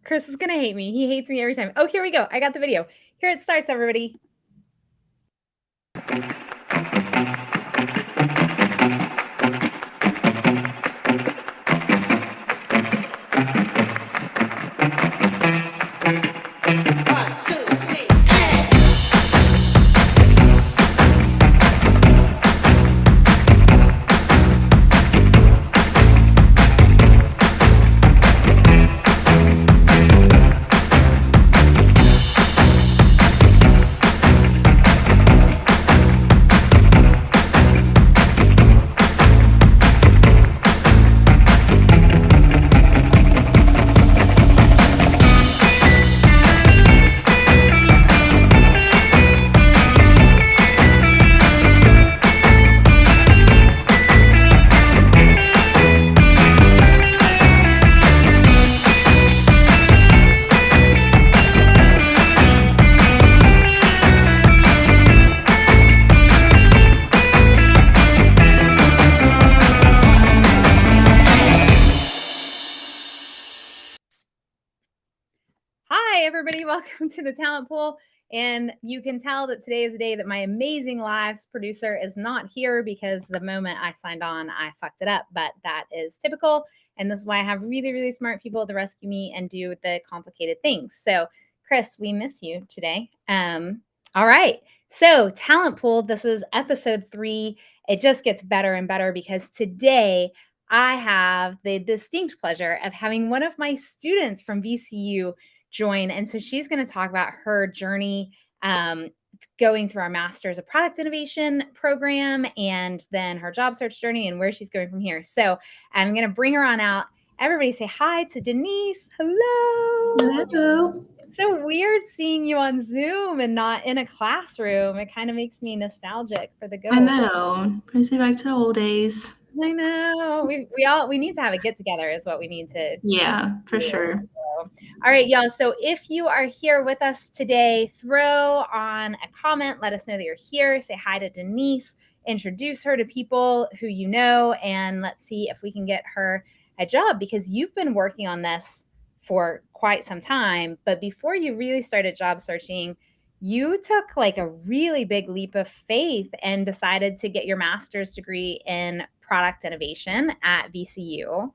Chris is going to hate me. He hates me every time. Oh, here we go. I got the video. Here it starts, everybody. Hi, everybody. Welcome to the Talent Pool. And you can tell that today is a day that my amazing lives producer is not here because the moment I signed on, I fucked it up. But that is typical. And this is why I have really, really smart people to rescue me and do the complicated things. So, Chris, we miss you today. All right. So, Talent Pool, this is episode 3. It just gets better and better because today I have the distinct pleasure of having one of my students from VCU join. And so she's going to talk about her journey going through our Masters of Product Innovation program and then her job search journey and where she's going from here. So I'm going to bring her on out. Everybody say hi to Denise. Hello. Hello. It's so weird seeing you on Zoom and not in a classroom. It kind of makes me nostalgic for the good I old know. Brings me back to the old days. I know. We need to have a get together is what we need to Yeah, for do. sure. All right, y'all. So if you are here with us today, throw on a comment. Let us know that you're here. Say hi to Denise. Introduce her to people who you know, and let's see if we can get her a job because you've been working on this for quite some time. But before you really started job searching, you took like a really big leap of faith and decided to get your master's degree in product innovation at VCU.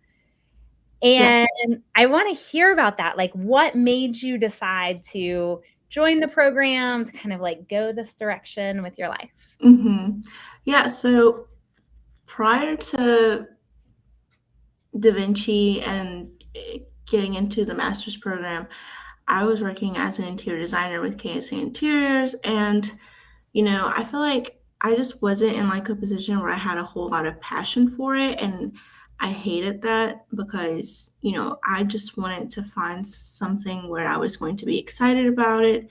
And Yes. I want to hear about that. Like, what made you decide to join the program to kind of like go this direction with your life? Yeah, so prior to Da Vinci and getting into the master's program, I was working as an interior designer with KSA Interiors. And, I feel like I just wasn't in like a position where I had a whole lot of passion for it. And I hated that because, I just wanted to find something where I was going to be excited about it.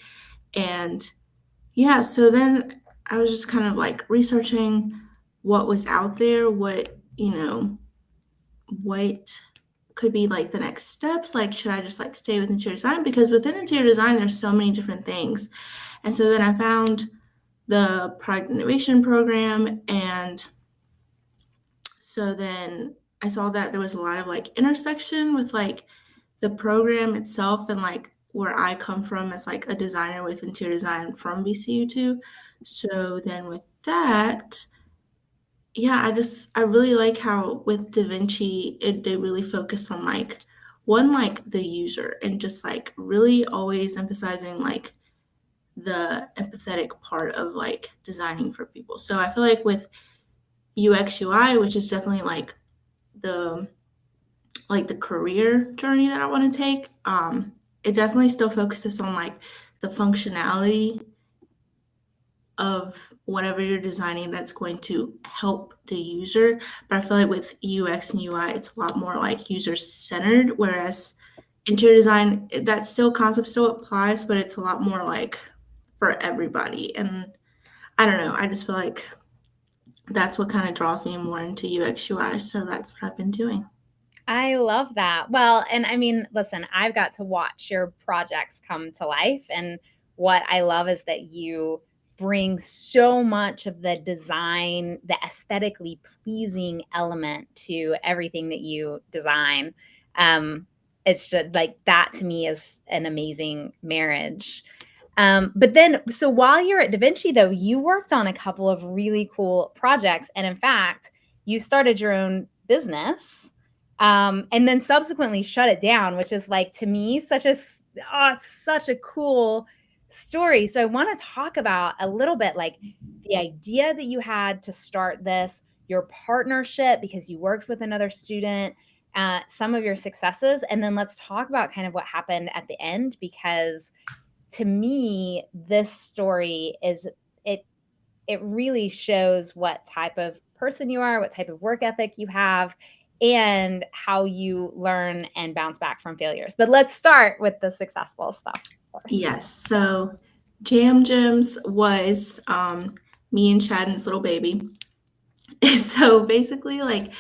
And yeah, so then I was just kind of like researching what was out there, what could be like the next steps. Like, should I just like stay with interior design? Because within interior design, there's so many different things. And so then I found the product innovation program. And so then I saw that there was a lot of like intersection with like the program itself and like where I come from as like a designer with interior design from VCU too. So then with that, yeah, I really like how with Da Vinci they really focus on like one like the user and just like really always emphasizing like the empathetic part of like designing for people. So I feel like with UX UI, which is definitely the like the career journey that I want to take, it definitely still focuses on like the functionality of whatever you're designing that's going to help the user. But I feel like with UX and UI, it's a lot more like user centered, whereas interior design, that still concept still applies, but it's a lot more like for everybody. And I don't know, I just feel like that's what kind of draws me more into UX UI. So that's what I've been doing. I love that. Well, and I mean, listen, I've got to watch your projects come to life. And what I love is that you bring so much of the design, the aesthetically pleasing element to everything that you design. Um, it's just like that to me is an amazing marriage. But then, so while you're at Da Vinci, though, you worked on a couple of really cool projects. And in fact, you started your own business, and then subsequently shut it down, which is like, to me, such a cool story. So I want to talk about a little bit like the idea that you had to start this, your partnership, because you worked with another student, some of your successes, and then let's talk about kind of what happened at the end, because to me, this story is it it really shows what type of person you are, what type of work ethic you have, and how you learn and bounce back from failures. But let's start with the successful stuff first. Yes. So Jam Gems was me and Shadden's little baby. So basically, like,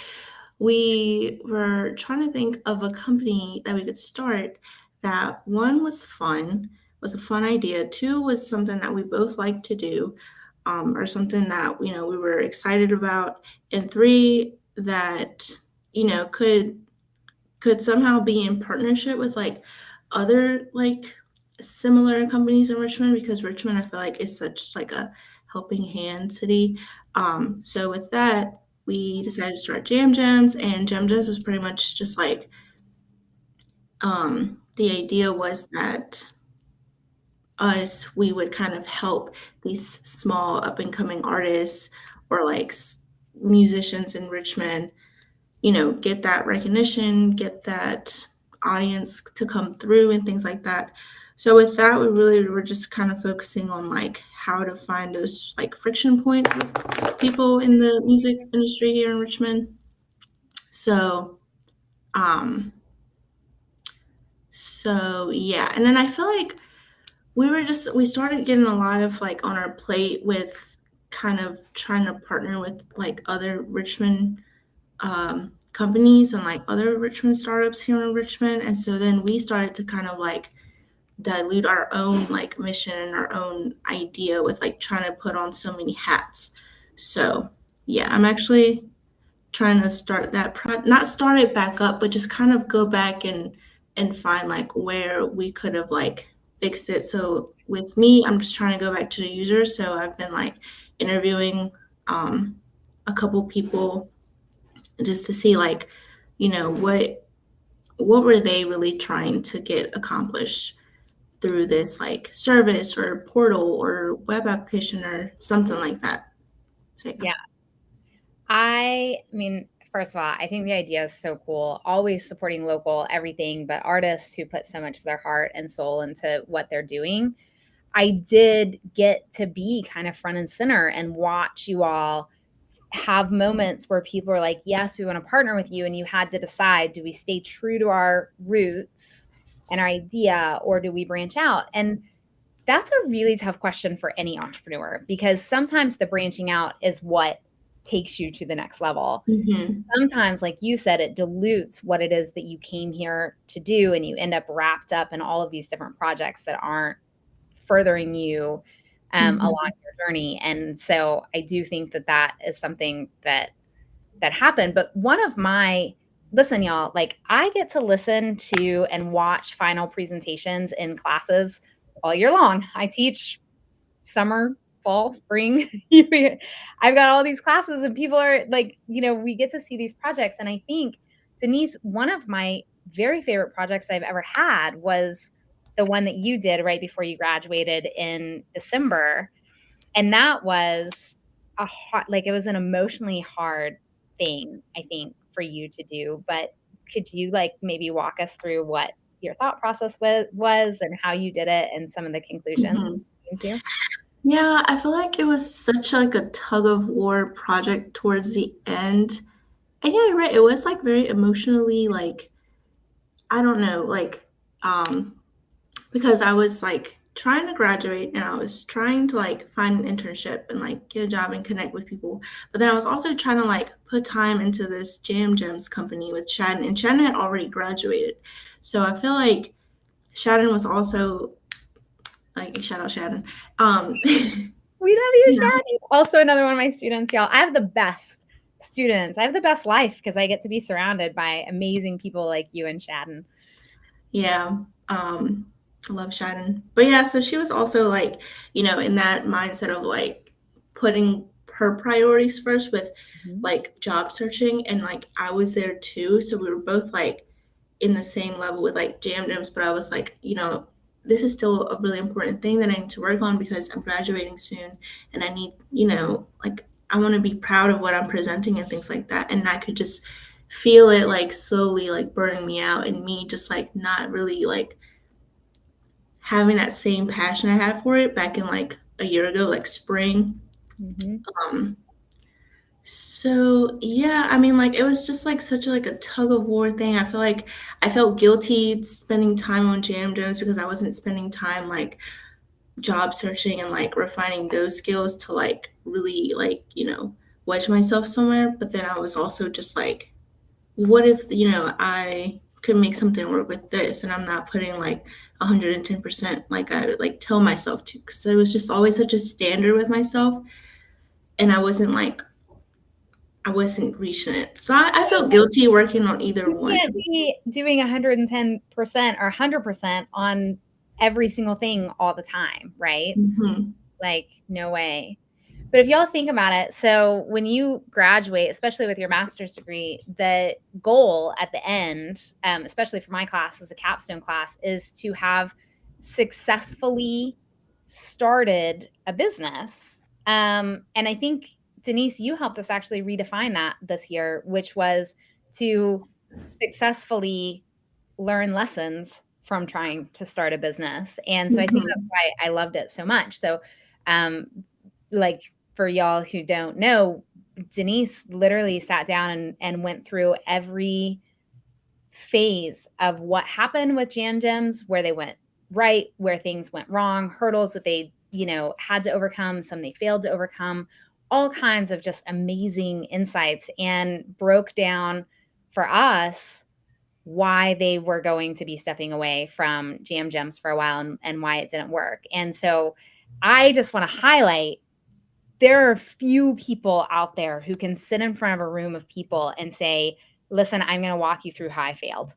we were trying to think of a company that we could start that one was fun, was a fun idea. Two was something that we both like to do, or something that we were excited about, and three that could somehow be in partnership with like other like similar companies in Richmond, because Richmond I feel like is such like a helping hand city. So with that, we decided to start Jam Jams, and Jam Jams was pretty much just like the idea was that we would kind of help these small up and coming artists or like musicians in Richmond, get that recognition, get that audience to come through and things like that. So with that, we really were just kind of focusing on like how to find those like friction points with people in the music industry here in Richmond. So, um, so yeah, and then I feel like we started getting a lot of like on our plate with kind of trying to partner with like other Richmond companies and like other Richmond startups here in Richmond. And so then we started to kind of like dilute our own like mission and our own idea with like trying to put on so many hats. So yeah, I'm actually trying to start that not start it back up, but just kind of go back and find like where we could have like fixed it. So with me, I'm just trying to go back to the users. So I've been like interviewing um, a couple people just to see like what were they really trying to get accomplished through this like service or portal or web application or something like that. So yeah. Yeah. I mean, first of all, I think the idea is so cool. Always supporting local everything, but artists who put so much of their heart and soul into what they're doing. I did get to be kind of front and center and watch you all have moments where people are like, yes, we want to partner with you. And you had to decide, do we stay true to our roots and our idea, or do we branch out? And that's a really tough question for any entrepreneur, because sometimes the branching out is what takes you to the next level. Hmm. Sometimes, like you said, it dilutes what it is that you came here to do, and you end up wrapped up in all of these different projects that aren't furthering you along Hmm. your journey. And so I do think that that is something that happened. But one of my listen, y'all, like I get to listen to and watch final presentations in classes all year long. I teach summer, fall, spring. I've got all these classes, and people are like, we get to see these projects. And I think, Denise, one of my very favorite projects I've ever had was the one that you did right before you graduated in December. And that was like it was an emotionally hard thing, I think, for you to do. But could you like maybe walk us through what your thought process was and how you did it and some of the conclusions Hmm. you came to? Yeah, I feel like it was such like a tug of war project towards the end. And yeah, you're right. It was like very emotionally like I don't know, like because I was like trying to graduate and I was trying to like find an internship and like get a job and connect with people. But then I was also trying to like put time into this Jam Gems company with Shannon, and Shannon had already graduated. So I feel like Shannon was also like shout out Shannon. We love you, You know, Shadi. Also, another one of my students, y'all. I have the best students. I have the best life because I get to be surrounded by amazing people like you and Shadden. Yeah. I love Shannon. But yeah, so she was also like, in that mindset of like putting her priorities first with Mhm. like job searching, and like I was there too. So we were both like in the same level with like jam jams, but I was like, this is still a really important thing that I need to work on because I'm graduating soon and I need, like I want to be proud of what I'm presenting and things like that. And I could just feel it like slowly like burning me out and me just like not really like having that same passion I had for it back in like a year ago, like spring. Mhm. Um, so yeah, I mean, like it was just like such a like a tug of war thing. I feel like I felt guilty spending time on jam jams because I wasn't spending time like job searching and like refining those skills to like really like wedge myself somewhere. But then I was also just like, what if I could make something work with this, and I'm not putting like 110% like I would like tell myself to, because it was just always such a standard with myself, and I wasn't reaching it. So I felt guilty working on either You one. can't be doing 110% or 100% on every single thing all the time, right? Hmm. Like, no way. But if y'all think about it, so when you graduate, especially with your master's degree, the goal at the end, especially for my class as a capstone class, is to have successfully started a business. And I think, Denise, you helped us actually redefine that this year, which was to successfully learn lessons from trying to start a business. And so I think that's Hmm. why I loved it so much. So, um, like for y'all who don't know, Denise literally sat down and went through every phase of what happened with Jan Gems, where they went right, where things went wrong, hurdles that they, had to overcome, some they failed to overcome, all kinds of just amazing insights, and broke down for us why they were going to be stepping away from Jam Gems for a while, and why it didn't work. And so I just want to highlight, there are few people out there who can sit in front of a room of people and say, listen, I'm going to walk you through how I failed.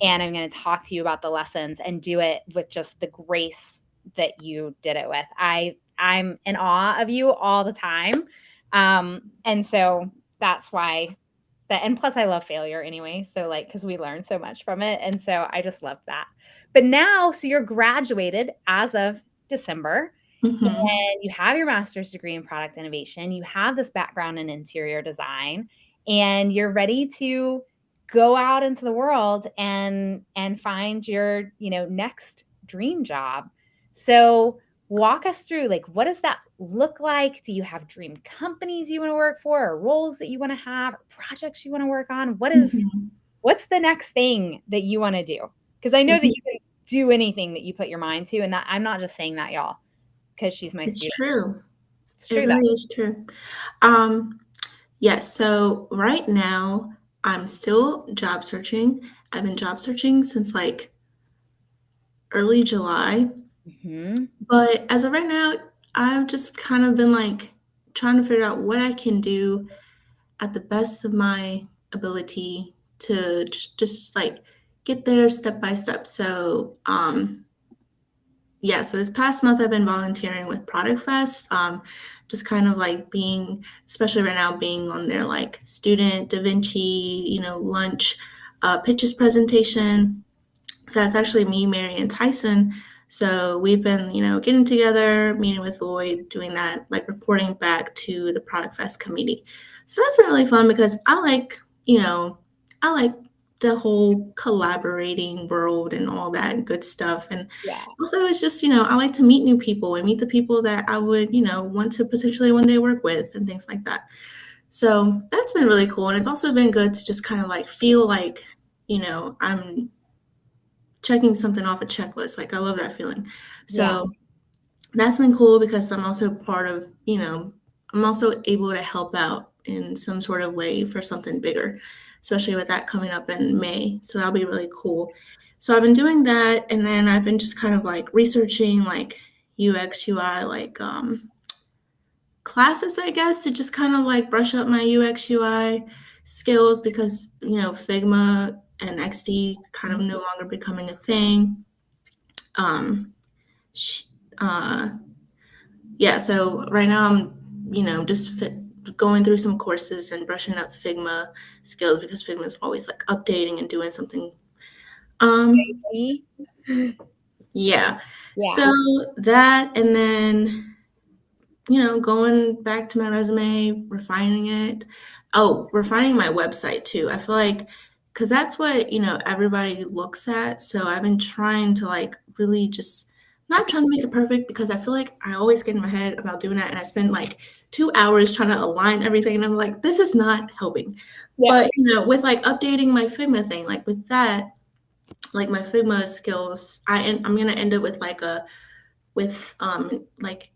And I'm going to talk to you about the lessons and do it with just the grace that you did it with. I'm in awe of you all the time. And so that's why that, and plus I love failure anyway. So like, cause we learn so much from it. And so I just love that. But now, so you're graduated as of December, Hmm. and you have your master's degree in product innovation, you have this background in interior design, and you're ready to go out into the world and find your, next dream job. So walk us through, like, what does that look like? Do you have dream companies you want to work for, or roles that you want to have, or projects you want to work on? Hmm. What's the next thing that you want to do? Because I know that you can do anything that you put your mind to, and that I'm not just saying that, y'all, because she's my It's student. true. It's It true though. really is true. Um, yes. So right now, I'm still job searching. I've been job searching since like early July. Mhm. But as of right now, I've just kind of been like trying to figure out what I can do at the best of my ability to just like get there step by step. So, yeah, so this past month I've been volunteering with Product Fest, just kind of like being, especially right now, being on their like student Da Vinci, lunch pitches presentation. So that's actually me, Mary, and Tyson. So we've been, getting together, meeting with Lloyd, doing that, like reporting back to the Product Fest committee. So that's been really fun because I like the whole collaborating world and all that good stuff. And Yeah. also it's just, I like to meet new people and meet the people that I would, want to potentially one day work with and things like that. So that's been really cool. And it's also been good to just kind of like feel like, I'm checking something off a checklist. Like I love that feeling. Yeah. So that's been cool because I'm also part of, I'm also able to help out in some sort of way for something bigger, especially with that coming up in May. So that'll be really cool. So I've been doing that, and then I've been just kind of like researching like UX UI like classes, I guess, to just kind of like brush up my UX UI skills because Figma and XD kind of no longer becoming a thing. Um, yeah, so right now I'm, just going through some courses and brushing up Figma skills because Figma is always like updating and doing something. See? Yeah. Yeah. So that, and then going back to my resume, refining it. Oh, refining my website too. I feel like because that's what, everybody looks at. So I've been trying to like really just not trying to make it perfect because I feel like I always get in my head about doing that. And I spend like 2 hours trying to align everything. And I'm like, this is not helping. Yeah. But, with like updating my Figma thing, like with that, like my Figma skills, I'm going to end up with like like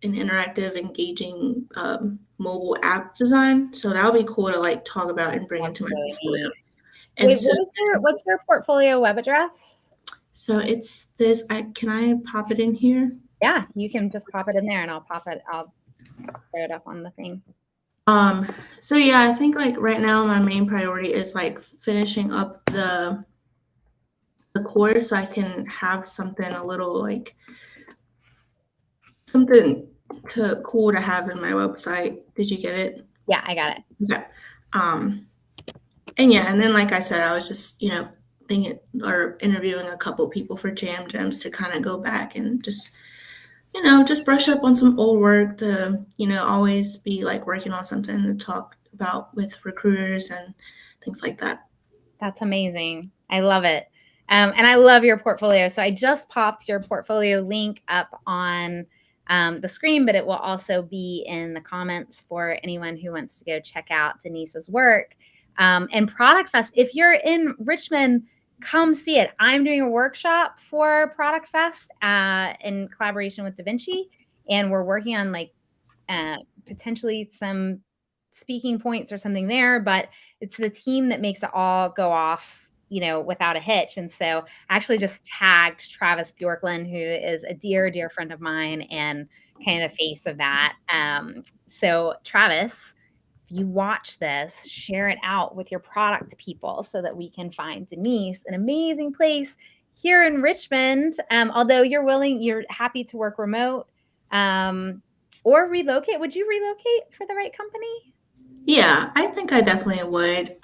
an interactive, engaging mobile app design. So that'll be cool to like talk about and bring That's into my really portfolio. neat. And Wait, so, what's your portfolio web address? so it's this. Can I pop it in here? Yeah, you can just pop it in there and I'll put it up on the thing. So yeah, I think like right now my main priority is like finishing up the core so I can have something a little like something cool to have in my website. Did you get it? Yeah, I got it. Okay. And yeah, and then like I said, I was just, thinking or interviewing a couple people for Jam Gems to kind of go back and just brush up on some old work to, always be like working on something to talk about with recruiters and things like that. That's amazing. I love it. And I love your portfolio. So I just popped your portfolio link up on the screen, but it will also be in the comments for anyone who wants to go check out Denise's work. And Product Fest, if you're in Richmond, come see it. I'm doing a workshop for Product Fest in collaboration with Da Vinci, and we're working on like potentially some speaking points or something there, but it's the team that makes it all go off, without a hitch. And so I actually just tagged Travis Bjorklund, who is a dear, dear friend of mine and kind of the face of that. So Travis, if you watch this, share it out with your product people so that we can find Denise an amazing place here in Richmond. Although you're happy to work remote or relocate. Would you relocate for the right company? Yeah, I think I definitely would.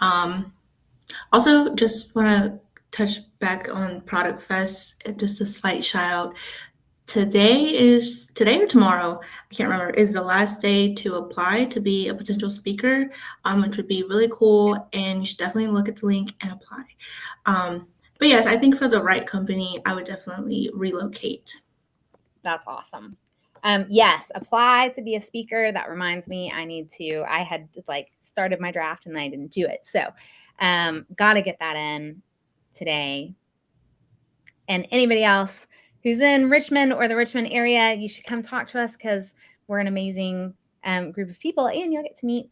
Also, just want to touch back on Product Fest, just a slight shout out. Today or tomorrow, I can't remember, is the last day to apply to be a potential speaker, which would be really cool. And you should definitely look at the link and apply. But yes, I think for the right company, I would definitely relocate. That's awesome. Yes, apply to be a speaker. That reminds me, I had like started my draft and I didn't do it. So, got to get that in today. And anybody else who's in Richmond or the Richmond area, you should come talk to us because we're an amazing group of people, and you'll get to meet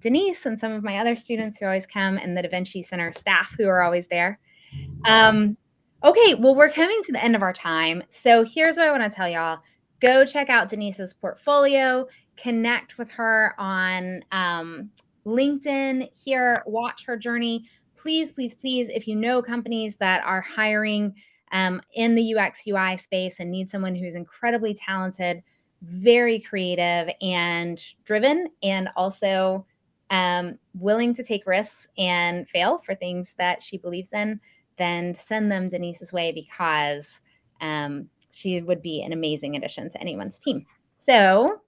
Denise and some of my other students who always come, and the Da Vinci Center staff who are always there. Okay, well, we're coming to the end of our time. So here's what I want to tell y'all. Go check out Denise's portfolio, connect with her on LinkedIn here, watch her journey. Please, please, please, if you know companies that are hiring in the UX UI space and need someone who's incredibly talented, very creative and driven, and also willing to take risks and fail for things that she believes in, then send them Denise's way because she would be an amazing addition to anyone's team. So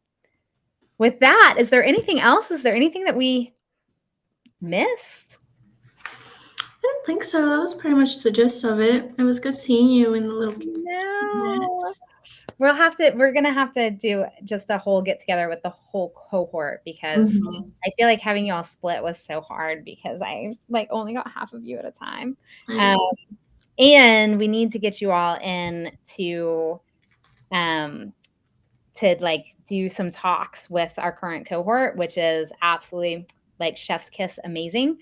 with that, is there anything else? Is there anything that we missed? I don't think so. That was pretty much the gist of it. It was good seeing you in the little No. minutes. We're gonna have to do just a whole get together with the whole cohort because I feel like having y'all split was so hard because I like only got half of you at a time. And we need to get you all in to like do some talks with our current cohort, which is absolutely like chef's kiss amazing.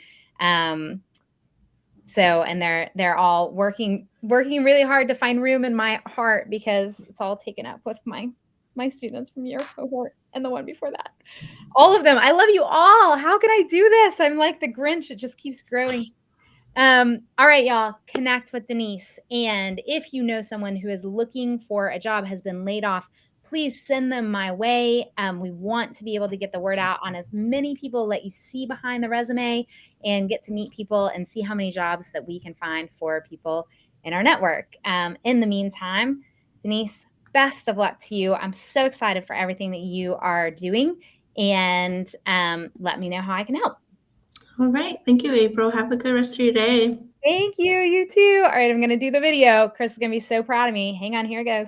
So, and they're all working really hard to find room in my heart because it's all taken up with my students from your cohort and the one before that. All of them. I love you all. How can I do this? I'm like the Grinch. It just keeps growing. All right, y'all, connect with Denise. And if you know someone who is looking for a job, has been laid off, please send them my way. We want to be able to get the word out on as many people that you see behind the resume and get to meet people and see how many jobs that we can find for people in our network. In the meantime, Denise, best of luck to you. I'm so excited for everything that you are doing. And let me know how I can help. All right. Thank you, April. Have a good rest of your day. Thank you. You too. All right, I'm going to do the video. Chris is going to be so proud of me. Hang on, here it goes.